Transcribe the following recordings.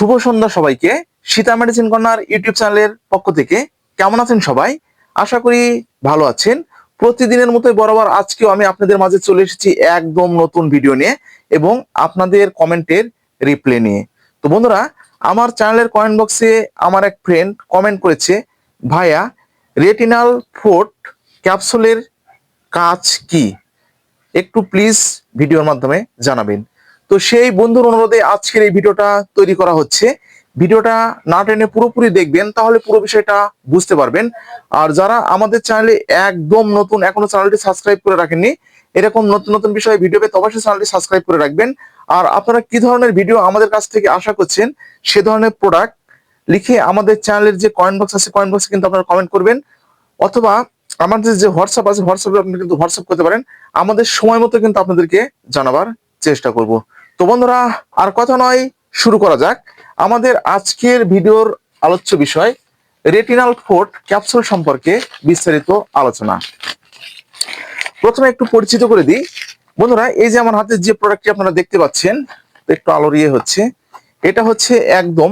শুভ সন্ধ্যা সবাইকে। Sita medicine corner YouTube চ্যানেলের পক্ষ থেকে কেমন আছেন সবাই? আশা করি ভালো আছেন। প্রতিদিনের মতোই বরাবর আজকেও আমি আপনাদের মাঝে চলে এসেছি একদম নতুন ভিডিও নিয়ে এবং আপনাদের কমেন্টের রিপ্লাই নিয়ে। তো বন্ধুরা, আমার চ্যানেলের কমেন্ট বক্সে আমার এক ফ্রেন্ড কমেন্ট করেছে, ভাইয়া রেটিনাল ফোর্ট ক্যাপসুলের কাজ কি, একটু প্লিজ ভিডিওর মাধ্যমে জানাবেন। তো সেই বন্ধুর অনুরোধে আজকের এই ভিডিওটা তৈরি করা হচ্ছে। ভিডিওটা না টেনে পুরোপুরি দেখবেন, তাহলে পুরো বিষয়টা বুঝতে পারবেন। আর যারা আমাদের চ্যানেলে একদম নতুন, এখনো চ্যানেলটি সাবস্ক্রাইব করে রাখেননি, এরকম নতুন নতুন বিষয়ে ভিডিও পেতে অবশ্যই চ্যানেলটি সাবস্ক্রাইব করে রাখবেন। আর আপনারা কি ধরনের ভিডিও আমাদের কাছ থেকে আশা করছেন সে ধরনের প্রোডাক্ট লিখে আমাদের চ্যানেলের যে কমেন্ট বক্স আছে, কমেন্ট বক্সে কিন্তু আপনারা কমেন্ট করবেন, অথবা আমাদের যে হোয়াটসঅ্যাপ আছে হোয়াটসঅ্যাপে আপনি কিন্তু হোয়াটসঅ্যাপ করতে পারেন। আমাদের সময় মতো কিন্তু আপনাদেরকে জানাবার চেষ্টা করব। তো বন্ধুরা, আর কথা নয়, শুরু করা যাক আমাদের আজকের ভিডিওর আলোচ্য বিষয় রেটিনাল ফোর্ট ক্যাপসুল সম্পর্কে বিস্তারিত আলোচনা। প্রথমে একটু পরিচিত করে দিই বন্ধুরা। এই যে আমার হাতে যে প্রোডাক্টটি আপনারা দেখতে পাচ্ছেন, একটু আলোর ইয়ে হচ্ছে, এটা হচ্ছে একদম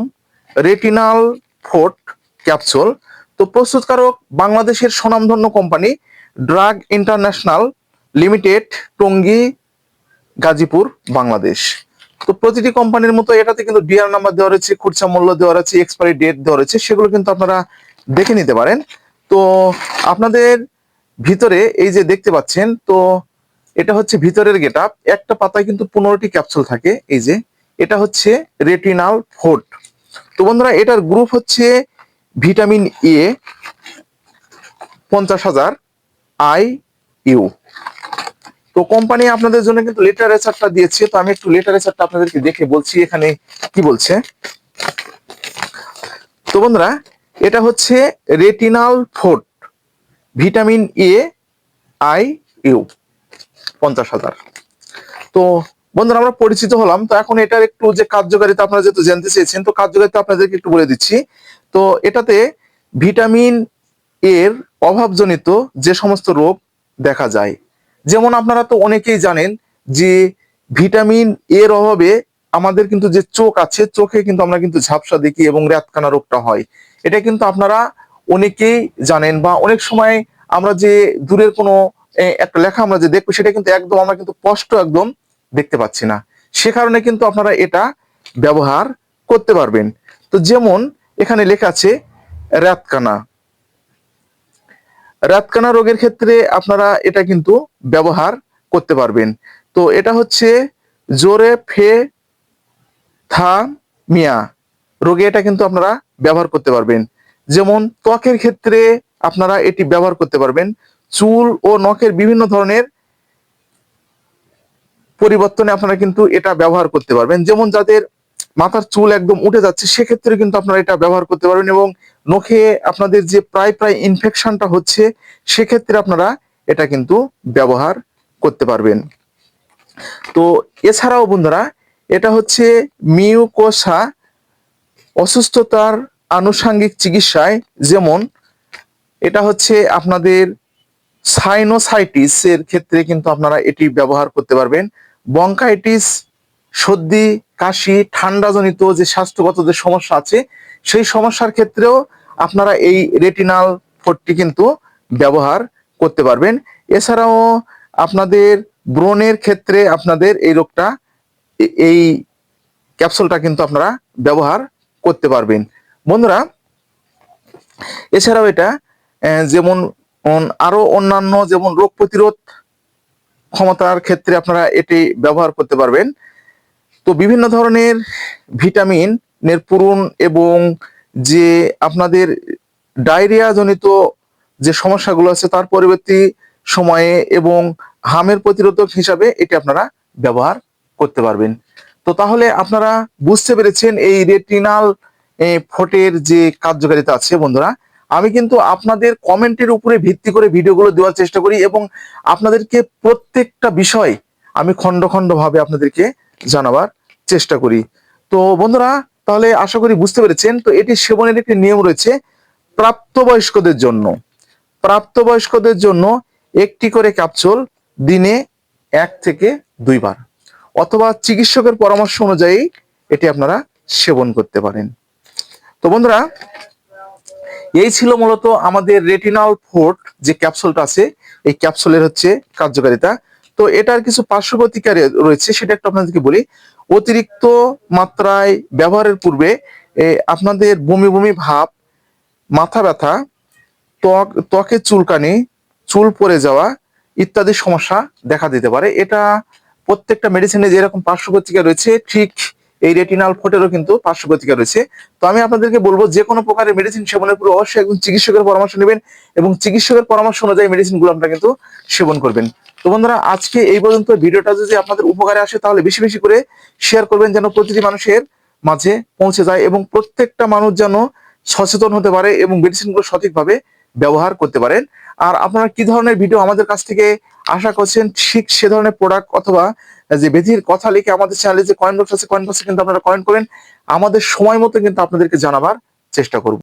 রেটিনাল ফোর্ট ক্যাপসুল। তো প্রস্তুতকারক বাংলাদেশের স্বনামধন্য company drug international limited, Tongi, Gazipur, Bangladesh. তো প্রতিটি কোম্পানির মতো এটাতে কিন্তু ডিআর নাম্বার দেওয়া রয়েছে, খুচরা মূল্য দেওয়া রয়েছে, এক্সপায়ারি ডেট দেওয়া রয়েছে, সেগুলো কিন্তু আপনারা দেখে নিতে পারেন। তো আপনাদের ভিতরে এই যে দেখতে পাচ্ছেন, তো এটা হচ্ছে ভিতরের গেটআপ। একটা পাতায় কিন্তু 15টি ক্যাপসুল থাকে। এই যে এটা হচ্ছে রেটিনাল ফোর্ট। তো বন্ধুরা, এটার গ্রুপ হচ্ছে ভিটামিন এ 50,000 IU। তো কোম্পানি আপনাদের জন্য কিন্তু লিটারেচারটা দিয়েছে। তো আমি একটু লিটারেচারটা আপনাদেরকে দেখে বলছি এখানে কি বলছে। তো বন্ধুরা, এটা হচ্ছে retinal fort vitamin A IU 50,000। তো বন্ধুরা, আমরা পরিচিত হলাম। তো এখন এটার একটু যে কার্যকারিতা আপনারা যেহেতু জানতে চেয়েছেন, তো কার্যকারিতা আপনাদেরকে একটু বলে দিচ্ছি। তো এটাতে ভিটামিন এর অভাবজনিত যে সমস্ত রোগ দেখা যায়, যেমন আপনারা তো অনেকেই জানেন যে ভিটামিন এর অভাবে আমাদের কিন্তু যে চোখ আছে, চোখে কিন্তু আমরা কিন্তু ঝাপসা দেখি এবং রাতকানা রোগটা হয়। এটা কিন্তু আপনারা অনেকেই জানেন। বা অনেক সময় আমরা যে দূরের কোনো একটা লেখা আমরা যে দেখবো, সেটা কিন্তু একদম আমরা কিন্তু স্পষ্ট একদম দেখতে পাচ্ছি না। সে কারণে কিন্তু আপনারা এটা ব্যবহার করতে পারবেন। তো যেমন এখানে লেখা আছে রাতকানা, রাতকানা রোগের ক্ষেত্রে আপনারা এটা কিন্তু ব্যবহার করতে পারবেন। তো এটা হচ্ছে জোরে ফে থা মিয়া রোগে এটা কিন্তু আপনারা ব্যবহার করতে পারবেন। যেমন ত্বকের ক্ষেত্রে আপনারা এটি ব্যবহার করতে পারবেন। চুল ও নখের বিভিন্ন ধরনের পরিবর্তনে আপনারা কিন্তু এটা ব্যবহার করতে পারবেন। যেমন যাদের মাথার চুল একদম উঠে যাচ্ছে, সেক্ষেত্রে কিন্তু আপনারা এটা ব্যবহার করতে পারবেন। এবং নখে আপনাদের যে প্রায় ইনফেকশনটা হচ্ছে, সেক্ষেত্রে আপনারা এটা কিন্তু ব্যবহার করতে পারবেন। তো এছাড়াও বন্ধুরা, এটা হচ্ছে মিউকোসা অসুস্থতার আনুষঙ্গিক চিকিৎসায়, যেমন এটা হচ্ছে আপনাদের সাইনোসাইটিস এর ক্ষেত্রে কিন্তু আপনারা এটি ব্যবহার করতে পারবেন। বঙ্কাইটিস, সর্দি কাশি, ঠান্ডাজনিত যে স্বাস্থ্যগত যে সমস্যা আছে, সেই সমস্যার ক্ষেত্রেও আপনারা এই রেটিনাল ফোর্টটি কিন্তু ব্যবহার করতে পারবেন। এছাড়াও আপনাদের ব্রণের ক্ষেত্রে আপনাদের এই রোগটা, এই ক্যাপসুলটা কিন্তু আপনারা ব্যবহার করতে পারবেন বন্ধুরা। এছাড়াও এটা যেমন আরো অন্যান্য যেমন রোগ প্রতিরোধ ক্ষমতার ক্ষেত্রে আপনারা এটি ব্যবহার করতে পারবেন। তো বিভিন্ন ধরনের ভিটামিনের পূরণ এবং যে আপনাদের ডায়রিয়া জনিত যে সমস্যাগুলো আছে তার পরবর্তী সময়ে এবং হামের প্রতিরোধক হিসাবে এটি আপনারা ব্যবহার করতে পারবেন। তো তাহলে আপনারা বুঝতে পেরেছেন এই রেটিনাল ফোর্টের যে কার্যকারিতা আছে বন্ধুরা। আমি কিন্তু আপনাদের কমেন্টের উপরে ভিত্তি করে ভিডিওগুলো দেওয়ার চেষ্টা করি এবং আপনাদেরকে প্রত্যেকটা বিষয় আমি খন্ড খন্ড ভাবে আপনাদেরকে জানাবার চেষ্টা করি। তো বন্ধুরা, তাহলে আশা করি বুঝতে পেরেছেন। তো এটি সেবনের একটি নিয়ম রয়েছে। প্রাপ্তবয়স্কদের জন্য, প্রাপ্তবয়স্কদের জন্য একটি করে ক্যাপসুল দিনে 1 থেকে 2 বার, অথবা চিকিৎসকের পরামর্শ অনুযায়ী এটি আপনারা সেবন করতে পারেন। তো বন্ধুরা, এই ছিল মূলত আমাদের রেটিনাল ফোর্ট যে ক্যাপসুলটা আছে, এই ক্যাপসুলের হচ্ছে কার্যকারিতা। তো এটার কিছু পার্শ্ব প্রতিক্রিয়া রয়েছে, সেটা একটু আপনাদেরকে বলি। অতিরিক্ত মাত্রায় ব্যবহারের পূর্বে আপনাদের বমি বমি ভাব, মাথা ব্যথা, ত্বকে চুলকানি, চুল পড়ে যাওয়া ইত্যাদি সমস্যা দেখা দিতে পারে। এটা প্রত্যেকটা মেডিসিনে যেরকম পার্শ্ব প্রতিক্রিয়া রয়েছে, ঠিক এই রেটিনাল ফোটেরও কিন্তু পার্শ্ব প্রতিক্রিয়া রয়েছে। তো আমি আপনাদেরকে বলবো, যে কোনো প্রকারের মেডিসিন সেবনের পূর্বে অবশ্যই একজন চিকিৎসকের পরামর্শ নেবেন এবং চিকিৎসকের পরামর্শ অনুযায়ী মেডিসিনগুলো আপনারা কিন্তু সেবন করবেন। তো বন্ধুরা, আজকে এই পর্যন্ত। ভিডিওটা যদি আপনাদের উপকারে আসে তাহলে বেশি বেশি করে শেয়ার করবেন, যেন প্রতিটি মানুষের মাঝে পৌঁছে যায় এবং প্রত্যেকটা মানুষ যেন সচেতন হতে পারে এবং মেডিসিনগুলো সঠিকভাবে ব্যবহার করতে পারেন। আর আপনারা কি ধরনের ভিডিও আমাদের কাছ থেকে আশা করছেন, ঠিক সে ধরনের প্রোডাক্ট অথবা যে ব্যাধির কথা লিখে আমাদের চ্যানেলে যে কয়েন বক্স আছে, কয়েন বক্সে কিন্তু আপনারা কয়েন করেন। আমাদের সময় মতো কিন্তু আপনাদেরকে জানাবার চেষ্টা করব।